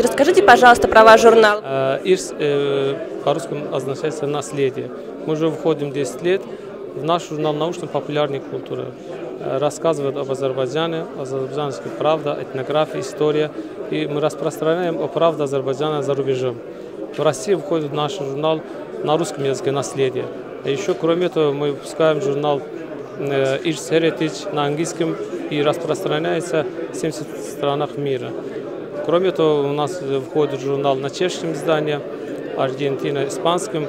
Здравствуйте, расскажите, пожалуйста, про ваш журнал. Ирс по-русски означает наследие. Мы уже входим 10 лет в наш журнал научно-популярной культуры. Рассказывает об Азербайджане, азербайджанской правде, этнографии, история. И мы распространяем о правде Азербайджана за рубежом. В России входит наш журнал на русском языке «Наследие». А еще, кроме этого, мы выпускаем журнал Ir's Heritage на английском и распространяется в 70 странах мира. Кроме того, у нас входит журнал на чешском издании, Аргентина, испанском,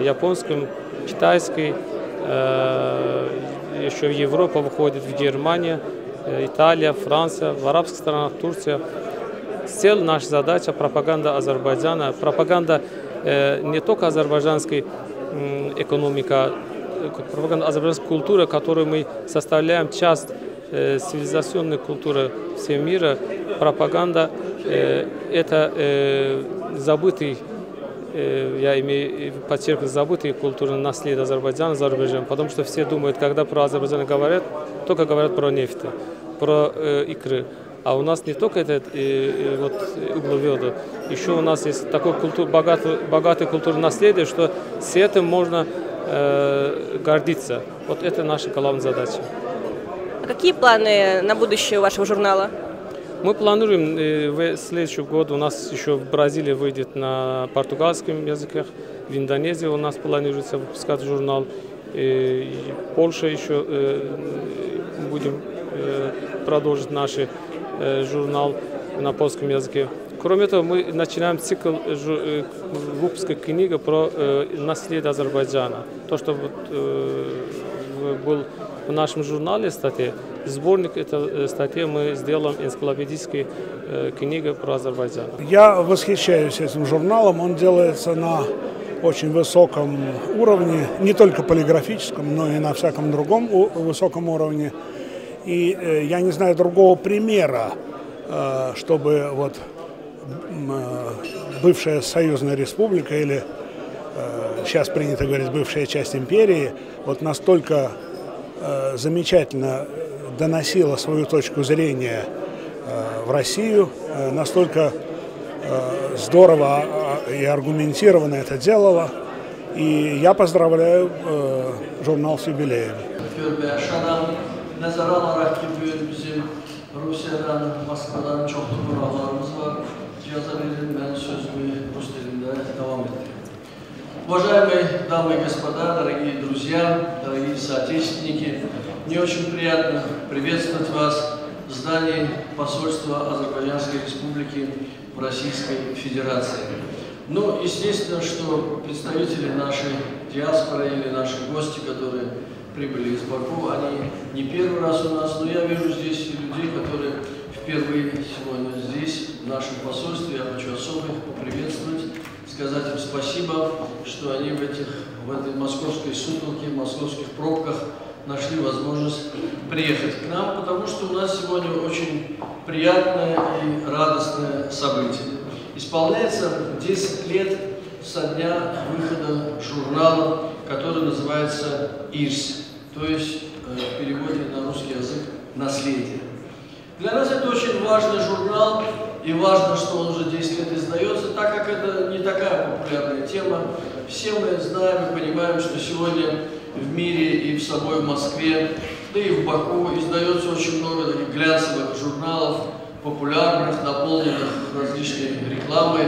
японском, китайской. Еще в Европу выходит, в Германию, Италия, Франция, в арабских странах, Турция. Цель наша задача – пропаганда Азербайджана, пропаганда не только азербайджанской экономики, пропаганда азербайджанской культуры, которую мы составляем часть цивилизационной культуры всего мира. Пропаганда это забытый, я имею подчеркнуть, забытый культурный наследие Азербайджана за рубежом, потому что все думают, когда про Азербайджан говорят, только говорят про нефть, про икры. А у нас не только этот углеводы, еще у нас есть такое богатое культурное наследие, что с этим можно гордиться. Вот это наша главная задача. А какие планы на будущее у вашего журнала? Мы планируем в следующем году, у нас еще в Бразилии выйдет на португальском языке, в Индонезии у нас планируется выпускать журнал, в Польше еще будем продолжить наш журнал на польском языке. Кроме того, мы начинаем цикл выпуска книги про наследие Азербайджана. То, что был в нашем журнале статье, сборник этой статьи мы сделаем энциклопедической книгой про Азербайджан. Я восхищаюсь этим журналом, он делается на очень высоком уровне, не только полиграфическом, но и на всяком другом высоком уровне. И я не знаю другого примера, чтобы вот бывшая союзная республика или сейчас принято говорить бывшая часть империи вот настолько замечательно доносила свою точку зрения в Россию, настолько здорово и аргументированно это делала. И я поздравляю журнал с юбилеем. Nəzərə alaraq ki, bu il bizim Rusiyadan, Moskvadan çoxlu qonaqlarımız var. İcazə verin, mən sözümü rus dilində davam etdireyim. Уважаемые дамы и господа, дорогие друзья, дорогие соотечественники, мне очень приятно приветствовать вас в здании посольства Азербайджанской Республики в Российской Федерации. Ну, естественно, что представители нашей диаспоры или наши гости, которые прибыли из Баку, они не первый раз у нас, но я вижу здесь и людей, которые впервые сегодня здесь, в нашем посольстве. Я хочу особо их поприветствовать, сказать им спасибо, что они в этой московской сутолке, в московских пробках нашли возможность приехать к нам, потому что у нас сегодня очень приятное и радостное событие. Исполняется 10 лет со дня выхода журнала, который называется «Ирс», то есть в переводе на русский язык «Наследие». Для нас это очень важный журнал, и важно, что он уже 10 лет издается, так как это не такая популярная тема. Все мы знаем и понимаем, что сегодня в мире и в самой Москве, да и в Баку издается очень много таких глянцевых журналов, популярных, наполненных различной рекламой,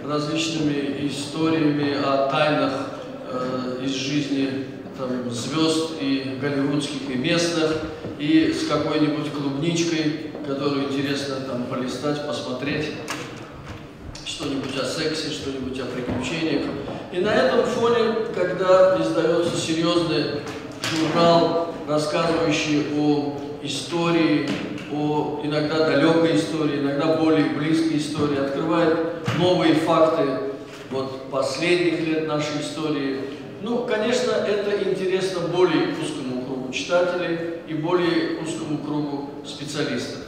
различными историями о тайнах из жизни звезд и голливудских, и местных, и с какой-нибудь клубничкой, которую интересно там полистать, посмотреть, что-нибудь о сексе, что-нибудь о приключениях. И на этом фоне, когда издается серьезный журнал, рассказывающий о истории, о иногда далекой истории, иногда более близкой истории, открывает новые факты вот, последних лет нашей истории. Ну, конечно, это интересно более узкому кругу читателей и более узкому кругу специалистов.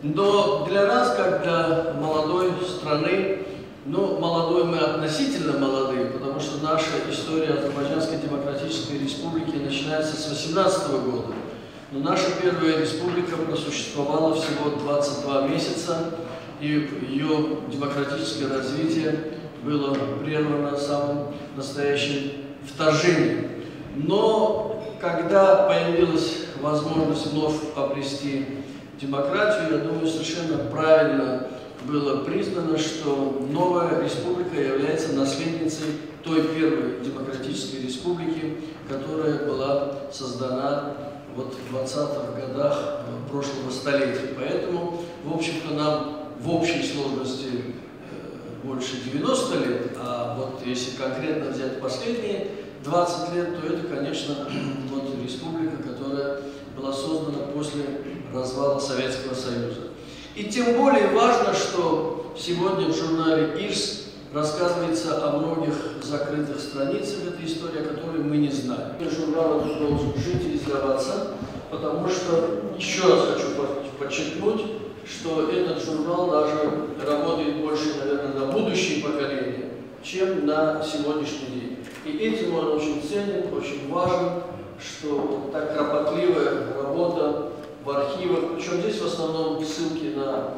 Но для нас, как для молодой страны, ну, молодой мы относительно молодые, потому что наша история Азербайджанской Демократической Республики начинается с 18 года. Но наша первая республика просуществовала всего 22 месяца. и ее демократическое развитие было прервано самым настоящим вторжением. Но когда появилась возможность вновь обрести демократию, я думаю, совершенно правильно было признано, что новая республика является наследницей той первой демократической республики, которая была создана вот в 20-х годах прошлого столетия. Поэтому, в общем-то, нам в общей сложности больше 90 лет, а вот если конкретно взять последние 20 лет, то это, конечно, вот республика, которая была создана после развала Советского Союза. И тем более важно, что сегодня в журнале «Ирс» рассказывается о многих закрытых страницах этой истории, о которой мы не знаем. Журнал этот должен жить и издаваться, потому что, еще раз хочу подчеркнуть, что этот журнал даже работает больше, наверное, на будущее поколение, чем на сегодняшний день. И этим он очень ценен, очень важен, что вот так кропотливая работа в архивах, причем здесь в основном ссылки на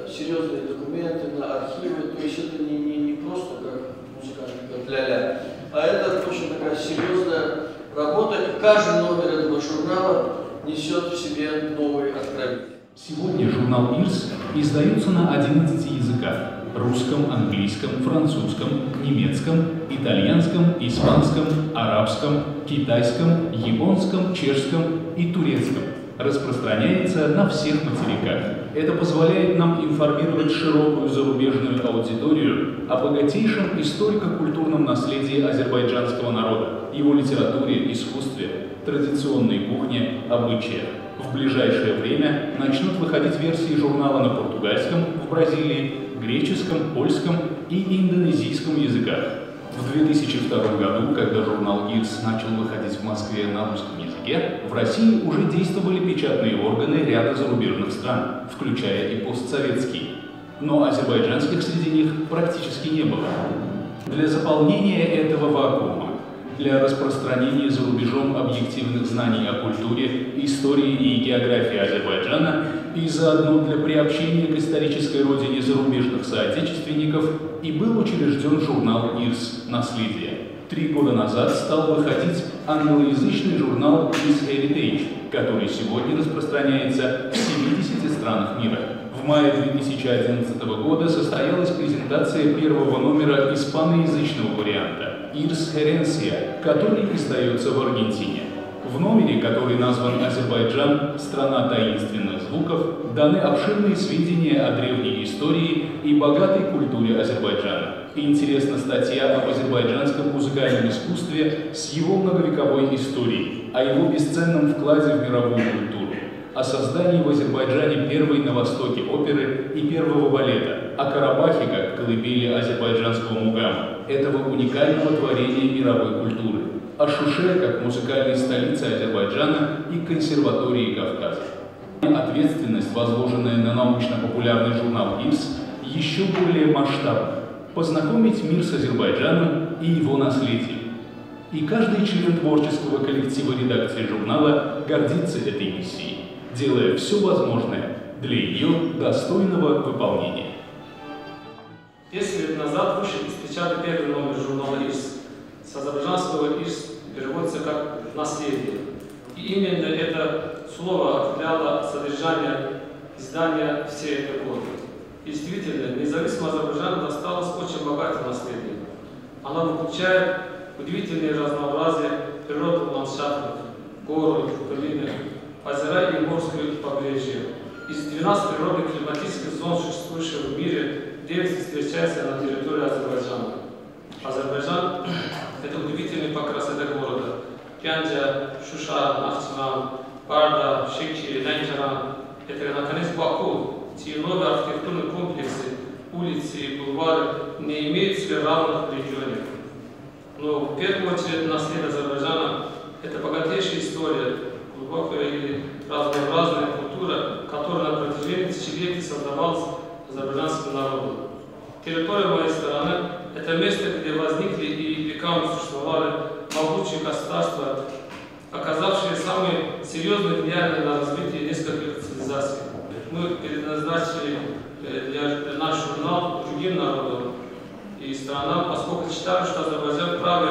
серьезные документы, на архивы, то есть это не просто как музыкальный, как ля-ля, а это очень такая серьезная работа, и каждый номер этого журнала несет в себе новые откровения. Сегодня журнал «Ирс» издается на 11 языках – русском, английском, французском, немецком, итальянском, испанском, арабском, китайском, японском, чешском и турецком. Распространяется на всех материках. Это позволяет нам информировать широкую зарубежную аудиторию о богатейшем историко-культурном наследии азербайджанского народа, его литературе, искусстве, традиционной кухне, обычаях. В ближайшее время начнут выходить версии журнала на португальском в Бразилии, греческом, польском и индонезийском языках. В 2002 году, когда журнал «Ирс» начал выходить в Москве на русском языке, в России уже действовали печатные органы ряда зарубежных стран, включая и постсоветские. Но азербайджанских среди них практически не было. Для заполнения этого вакуума, для распространения за рубежом объективных знаний о культуре, истории и географии Азербайджана и заодно для приобщения к исторической родине зарубежных соотечественников и был учрежден журнал «Ирс. Наследие». 3 года назад стал выходить англоязычный журнал «Ирс Heritage», который сегодня распространяется в 70 странах мира. В мае 2011 года состоялась презентация первого номера испаноязычного варианта «Ирс Herencia», который издается в Аргентине. В номере, который назван «Азербайджан. Страна таинственных звуков», даны обширные сведения о древней истории и богатой культуре Азербайджана. Интересна статья об азербайджанском музыкальном искусстве с его многовековой историей, о его бесценном вкладе в мировую культуру, о создании в Азербайджане первой на Востоке оперы и первого балета, о Карабахе как колыбели азербайджанского мугама, этого уникального творения мировой культуры, о Шуше как музыкальной столице Азербайджана и консерватории Кавказа. Ответственность, возложенная на научно-популярный журнал «Ирс», еще более масштабна – познакомить мир с Азербайджаном и его наследием. И каждый член творческого коллектива редакции журнала гордится этой миссией, делая все возможное для ее достойного выполнения. 10 лет назад вышел из печати первый номер журнала «Ирс». С азербайджанского «Ирс» переводится как «наследие». И именно это слово определяло содержание издания всей этой годы. И действительно, независимому Азербайджану досталось очень богатое наследие. Оно включает удивительное разнообразие природных ландшафтов, горы, долины, озера и морское побережье. Из 12 природных климатических зон, существующих в мире, 9 встречается на территории Азербайджана. Азербайджан – это удивительный по красоте города. Гянджа, Шуша, Нахчеван, Барда, Шики, Ленджеран – это, наконец, Баку. Те новые архитектурные комплексы, улицы и бульвары не имеют себе равных в регионе. Но в первую очередь наследие Азербайджана – это богатейшая история, глубокая и разнообразная культура, которая на протяжении тысячелетий создавалась азербайджанским народом. Территория моей страны – это место, где возникли и веками существовали могучие государства, оказавшие самое серьезное влияние на развитие нескольких цивилизаций. мы предназначили для наш журнал другим народам и странам, поскольку считаем, что Азербайджан вправе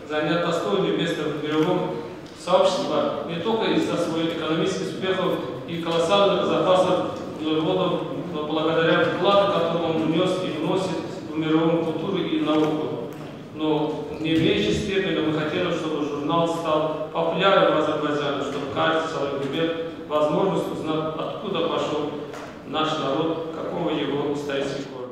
занять достойное место в мировом сообществе не только из-за своих экономических успехов и колоссальных запасов углеводов, но благодаря вкладу, который он внес и вносит в мировую культуру и науку. Но в не меньшей степени мы хотели, чтобы журнал стал популярным в Азербайджане, чтобы каждый человек имел возможность узнать, откуда пошел наш народ, какого его исторический корень.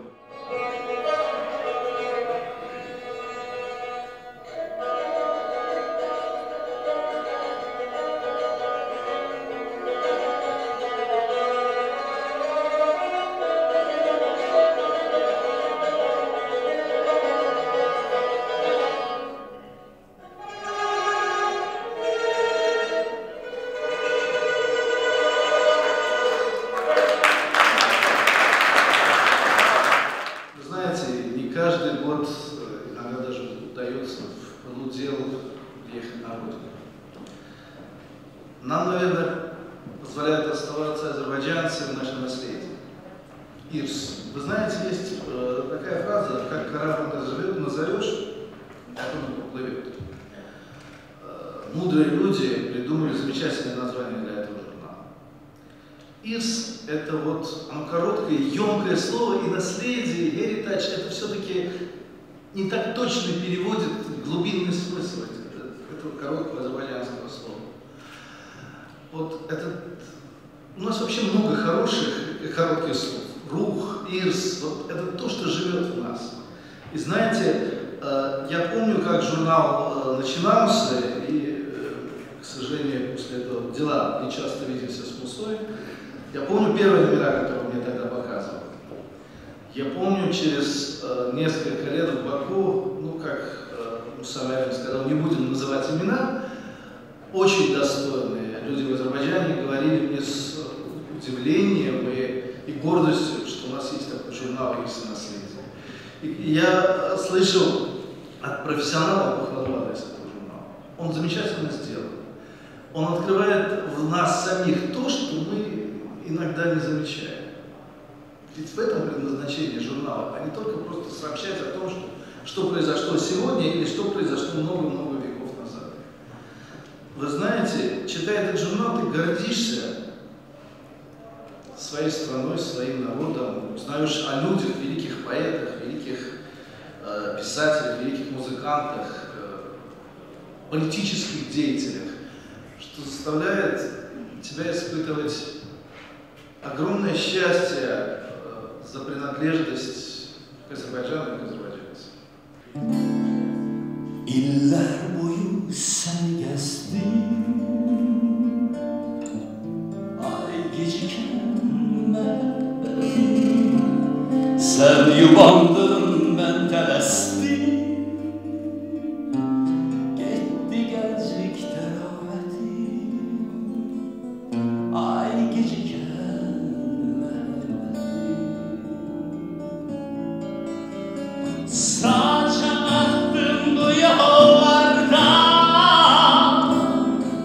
Каждый год иногда даже удается в пылу дел ехать на родину. Нам, наверное, позволяет оставаться азербайджанцами наше наследие. Ирс. Вы знаете, есть такая фраза, как корабль назовешь, так он уплывет. Мудрые люди придумали замечательное название для этого журнала. Ирс — это вот оно короткое, емкое слово, и наследие, heritage — это все-таки не так точно переводит глубинный смысл этого короткого азербайджанского слова. Вот это, у нас вообще много хороших и коротких слов. Рух, ирс, вот это то, что живет в нас. И знаете, я помню, как журнал начинался, и, к сожалению, после этого дела не часто видимся с Мусой. Я помню первые номера, которые мне тогда показывали. Я помню, через несколько лет в Баку, ну, как Муса Мярин сказал, не будем называть имена, очень достойные люди в Азербайджане говорили мне с удивлением и гордостью, что у нас есть такой журнал «Ирс и наследие». И я слышал от профессионалов похвалу адрес этого журнала. Он замечательно сделан. Он открывает в нас самих то, что мы иногда не замечаем. Ведь в этом предназначение журнала, а не только просто сообщать о том, что произошло сегодня или что произошло много-много веков назад. Вы знаете, читая этот журнал, ты гордишься своей страной, своим народом, узнаешь о людях, великих поэтах, великих писателях, великих музыкантах, политических деятелях, что заставляет тебя испытывать огромное счастье за принадлежность к Азербайджану и к азербайджанцам. İller boyu sen gezdin, ay gecikenme, sen yubandın ben telestim, gitti gelecek teravetim, ay gecikenme. Saçan attım bu yollarda,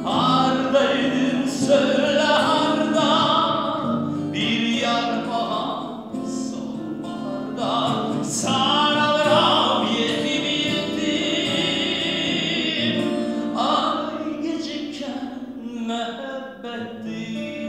hardaydın söyle harda, bir yarpağa sonbaharda, sarılram yetim yetim, ay geciken mehabbettim.